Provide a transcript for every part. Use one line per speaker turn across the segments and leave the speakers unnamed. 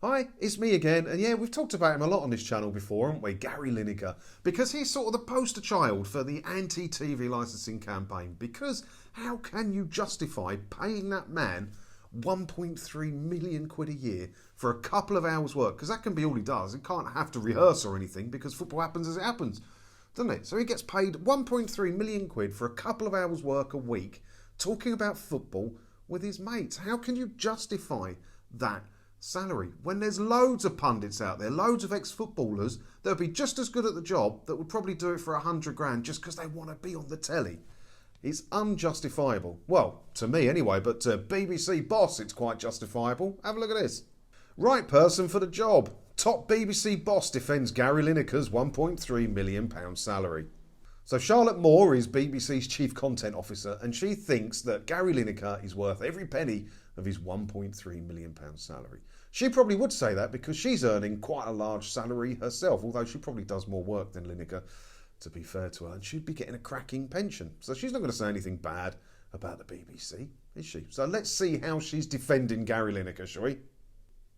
Hi, it's me again, and yeah, we've talked about him a lot on this channel before, haven't we? Gary Lineker, because he's sort of the poster child for the anti-TV licensing campaign. Because how can you justify paying that man 1.3 million quid a year for a couple of hours work? Because that can be all he does. He can't have to rehearse or anything because football happens as it happens, doesn't it? So he gets paid 1.3 million quid for a couple of hours work a week talking about football with his mates. How can you justify that salary when there's loads of pundits out there, loads of ex-footballers that would be just as good at the job, that would probably do it for 100 grand just because they want to be on the telly? It's unjustifiable. Well, to me anyway, but to BBC boss it's quite justifiable. Have a look at this. Right person for the job. Top BBC boss defends Gary Lineker's £1.3 million salary. So Charlotte Moore is BBC's chief content officer, and she thinks that Gary Lineker is worth every penny of his £1.3 million salary. She probably would say that because she's earning quite a large salary herself, although she probably does more work than Lineker, to be fair to her, and she'd be getting a cracking pension. So she's not going to say anything bad about the BBC, is she? So let's see how she's defending Gary Lineker, shall we?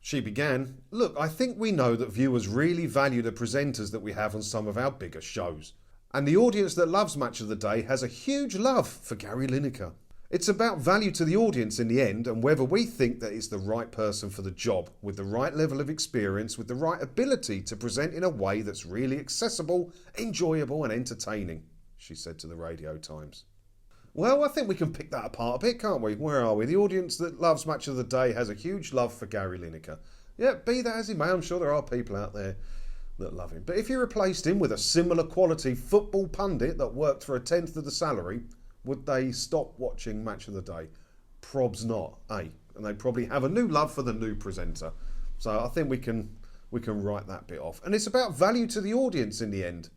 She began, "Look, I think we know that viewers really value the presenters that we have on some of our bigger shows. And the audience that loves Match of the Day has a huge love for Gary Lineker. It's about value to the audience in the end, and whether we think that it's the right person for the job, with the right level of experience, with the right ability to present in a way that's really accessible, enjoyable and entertaining," she said to the Radio Times. Well, I think we can pick that apart a bit, can't we? Where are we? The audience that loves Match of the Day has a huge love for Gary Lineker. Yeah, be that as it may, I'm sure there are people out there that love him. But if you replaced him with a similar quality football pundit that worked for a tenth of the salary, would they stop watching Match of the Day? Probs not, eh? And they probably have a new love for the new presenter. So I think we can write that bit off. And it's about value to the audience in the end.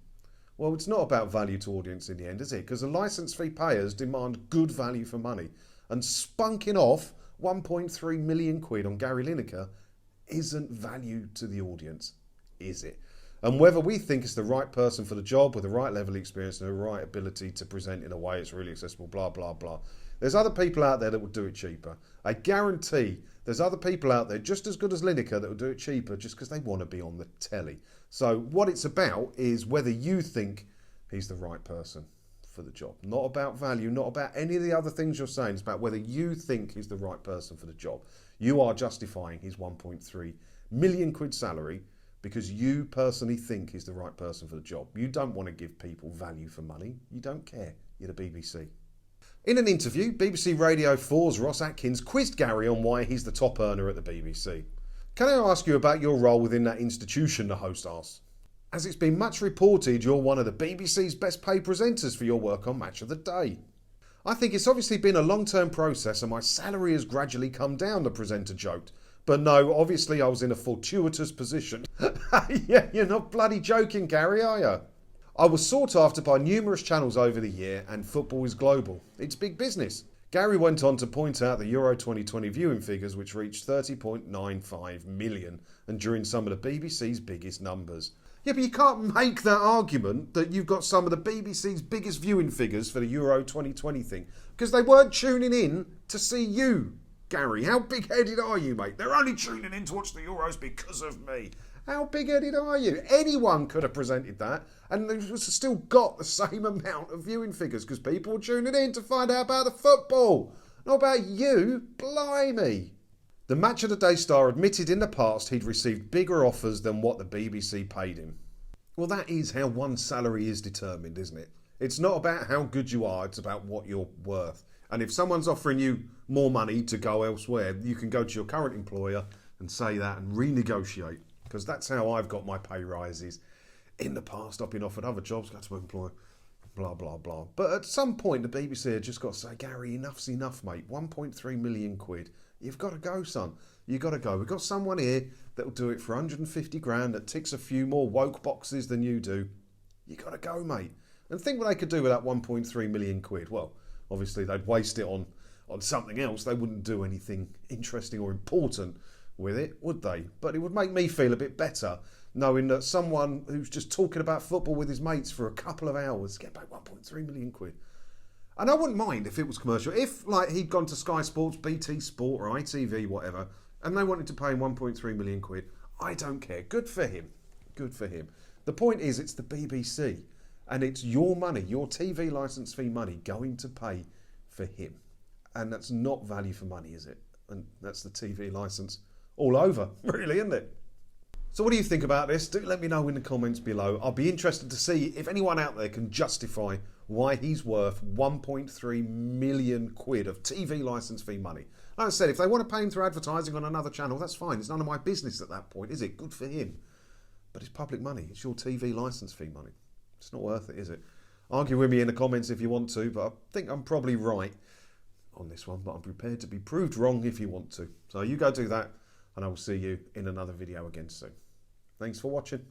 Well, it's not about value to audience in the end, is it? Because the licence fee payers demand good value for money. And spunking off 1.3 million quid on Gary Lineker isn't value to the audience, is it? And whether we think it's the right person for the job with the right level of experience and the right ability to present in a way it's really accessible, blah, blah, blah. There's other people out there that would do it cheaper. I guarantee there's other people out there just as good as Lineker that will do it cheaper just because they want to be on the telly. So what it's about is whether you think he's the right person for the job. Not about value, not about any of the other things you're saying. It's about whether you think he's the right person for the job. You are justifying his 1.3 million quid salary because you personally think he's the right person for the job. You don't want to give people value for money. You don't care. You're the BBC. In an interview, BBC Radio 4's Ross Atkins quizzed Gary on why he's the top earner at the BBC. "Can I ask you about your role within that institution?" the host asked. "As it's been much reported, you're one of the BBC's best paid presenters for your work on Match of the Day." "I think it's obviously been a long-term process and my salary has gradually come down," the presenter joked. "But no, obviously I was in a fortuitous position." Yeah, you're not bloody joking, Gary, are you? "I was sought after by numerous channels over the year, and football is global. It's big business." Gary went on to point out the Euro 2020 viewing figures, which reached 30.95 million, and during some of the BBC's biggest numbers. Yeah, but you can't make that argument that you've got some of the BBC's biggest viewing figures for the Euro 2020 thing, because they weren't tuning in to see you, Gary. How big-headed are you, mate? They're only tuning in to watch the Euros because of me. How big-headed are you? Anyone could have presented that and they've still got the same amount of viewing figures because people were tuning in to find out about the football, not about you. Blimey. The Match of the Day star admitted in the past he'd received bigger offers than what the BBC paid him. Well, that is how one's salary is determined, isn't it? It's not about how good you are, it's about what you're worth. And if someone's offering you more money to go elsewhere, you can go to your current employer and say that and renegotiate. Because that's how I've got my pay rises. In the past, I've been offered other jobs, go to my employer, blah, blah, blah. But at some point, the BBC had just got to say, "Gary, enough's enough, mate. 1.3 million quid. You've got to go, son. You've got to go. We've got someone here that will do it for 150 grand, that ticks a few more woke boxes than you do. You've got to go, mate." And think what they could do with that 1.3 million quid. Well, obviously, they'd waste it on something else. They wouldn't do anything interesting or important with it, would they? But it would make me feel a bit better knowing that someone who's just talking about football with his mates for a couple of hours get paid 1.3 million quid. And I wouldn't mind if it was commercial. If, like, he'd gone to Sky Sports, BT Sport or ITV, whatever, and they wanted to pay him 1.3 million quid. I don't care. Good for him. Good for him. The point is, it's the BBC, and it's your money, your TV licence fee money, going to pay for him. And that's not value for money, is it? And that's the TV licence all over, really, isn't it? So what do you think about this? Do let me know in the comments below. I'll be interested to see if anyone out there can justify why he's worth 1.3 million quid of TV licence fee money. Like I said, if they want to pay him through advertising on another channel, that's fine. It's none of my business at that point, is it? Good for him. But it's public money. It's your TV licence fee money. It's not worth it, is it? Argue with me in the comments if you want to, but I think I'm probably right on this one, but I'm prepared to be proved wrong if you want to. So you go do that, and I will see you in another video again soon. Thanks for watching.